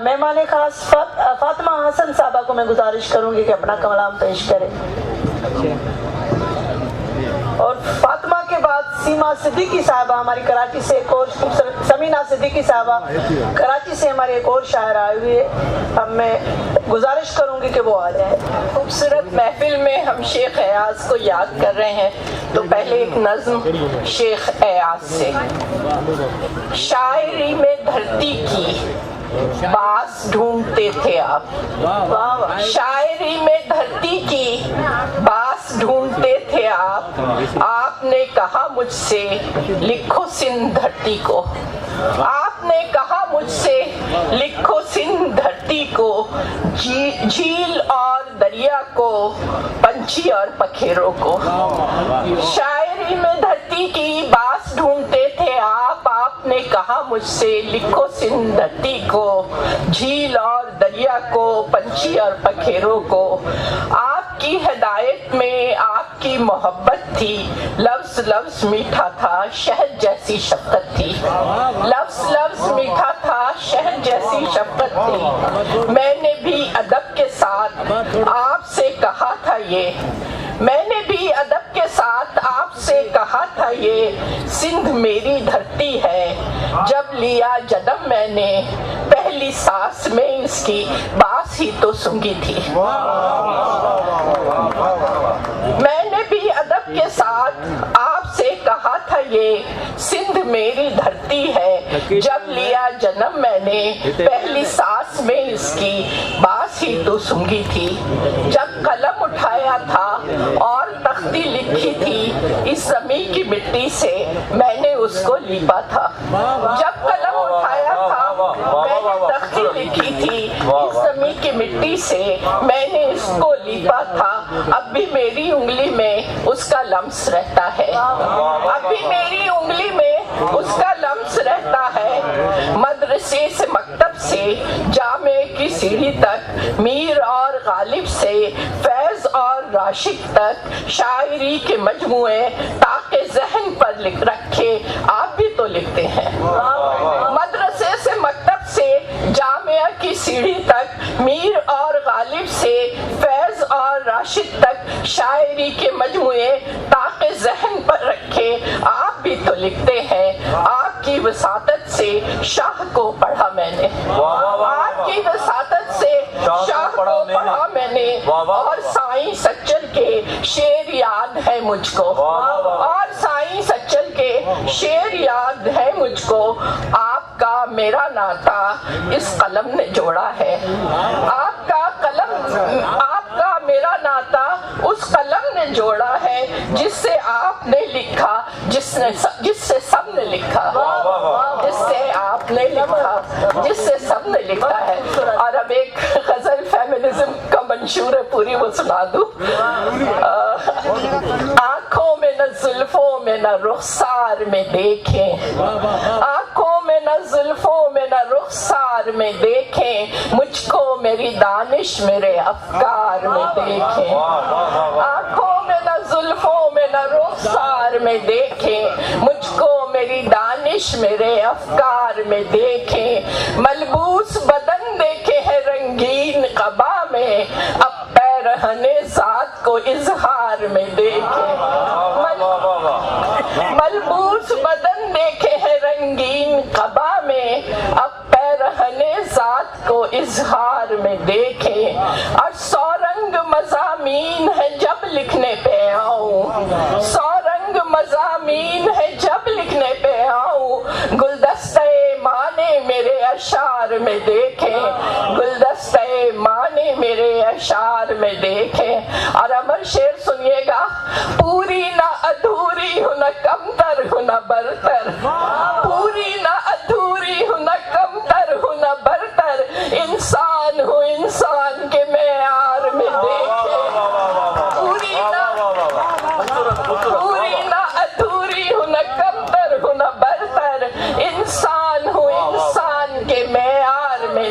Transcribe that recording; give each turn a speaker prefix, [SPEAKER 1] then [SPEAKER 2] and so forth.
[SPEAKER 1] مہمان خاص فاطمہ حسن صاحبہ کو میں گزارش کروں گی کہ اپنا کلام پیش کریں، اور فاطمہ کے بعد سیما صدیقی صاحبہ ہماری کراچی سے ایک اور، سمینہ صدیقی صاحبہ کراچی سے ہمارے ایک اور شاعر آئے ہوئے، اب میں گزارش کروں گی کہ وہ آ جائیں۔
[SPEAKER 2] خوبصورت محفل میں ہم شیخ ایاز کو یاد کر رہے ہیں، تو پہلے ایک نظم شیخ ایاز سے۔ شاعری میں دھرتی کی باس ڈھونڈتے تھے آپ، شاعری میں دھرتی کی باس ڈھونڈتے تھے آپ نے کہا مجھ سے لکھو سندھ دھرتی کو، آپ نے کہا مجھ سے لکھو سندھ دھرتی کو، جھیل اور دریا کو، پنچھی اور پکھیروں کو۔ شاعری میں دھرتی کی باس ڈھونڈتے تھے آپ نے کہا مجھ سے لکھو سندھ دھرتی کو، جھیل اور دریا کو، پنچھی اور پکھیروں کو۔ آپ کی ہدایت میں آپ کی محبت تھی، لفظ لفظ میٹھا تھا، شہد جیسی شفقت تھی، لفظ لفظ میٹھا تھا، شہد جیسی شفقت تھی۔ میں نے بھی ادب کے ساتھ آپ سے کہا تھا یہ، میں نے بھی ادب کے ساتھ آپ سے کہا تھا یہ، سندھ میری دھرتی ہے، جب لیا جنم میں نے پہلی سانس میں اس کی باس ہی تو سنگی تھی۔ میں نے بھی ادب کے ساتھ آپ سے کہا تھا یہ، سندھ میری دھرتی ہے، جب لیا جنم میں نے پہلی سانس میں اس کی باس ہی تو سنگی تھی۔ جب قلم اٹھایا تھا اور تختی لکھی تھی، اس زمین کی مٹی سے میں نے اس کو لیپا تھا۔ جب قلم اٹھایا تھا میں نے تختی لکھی تھی، اس زمین کی مٹی سے میں نے اس کو لیپا تھا، اب بھی میری انگلی میں اس کا لمس رہتا ہے، اب بھی میری انگلی میں اس کا لمس رہتا ہے۔ مدرسے سے مکتب سے جامع کی سیڑھی تک، میر اور غالب سے فیض اور راشد تک، شاعری کے مجموعے تاکہ ذہن پر لکھ رکھے آپ بھی تو لکھتے ہیں۔ مدرسے سے مکتب سے جامعہ کی سیڑھی تک، میر اور غالب سے فیض اور راشد تک، شاعری کے مجموعے تاکہ ذہن پر رکھے آپ بھی تو لکھتے ہیں۔ آپ کی وساطت سے شاہ کو پڑھا میں نے، آپ کی وساطت سے شاہ کو پڑھا میں نے، اور سائیں سچل کے شعر یاد ہے مجھ کو، اور سائیں سچل کے شعر یاد ہے مجھ کو۔ آپ کا میرا ناتا اس قلم نے جوڑا ہے، آپ کا میرا ناتا اس قلم نے جوڑا ہے، جس سے آپ نے لکھا، جس سے سب نے لکھا، جس سے آپ نے لکھا، جس سے سب نے لکھا ہے۔ اور اب ایک غزل فیمنزم کا منشور ہے، پوری وہ سنا دوں۔ آنکھوں میں نہ زلفوں میں نہ رخسار میں دیکھیں، آنکھوں میں نہ زلفوں میں نہ رخسار میں دیکھیں، مجھ کو میری دانش میرے افکار میں دیکھیں۔ آنکھوں میں نہ زلفوں میں نہ رخسار میں دیکھیں، مجھ کو میری دانش میرے افکار میں دیکھیں۔ ملبوس بدن دیکھے ہے رنگین قبا میں، اب پیرہن ذات کو اظہار میں دیکھیں۔ ملبوس بدن دیکھے ہے رنگین قبا میں، اب پیرہن ذات کو اظہار میں دیکھیں۔ اور سو رنگ مضامین ہے جب لکھنے پہ آؤں، سو رنگ مضامین ہے جب لکھنے پہ آؤں، گلدستہ معنی میرے اشعار میں دیکھیں، گلدستہ معنی میرے اشعار میں دیکھیں۔ اور امر شعر سنیے گا، پوری نہ ادھوری ہوں نہ کمتر ہوں نہ برتر، پوری نہ ادھوری ہوں نہ کمتر ہوں نہ برتر، انسان ہوں انسان کے معیار میں دیکھیں۔ پوری نہ ادھوری ہوں نہ کمتر ہوں نہ برتر، انسان ہوں انسان کے معیار میں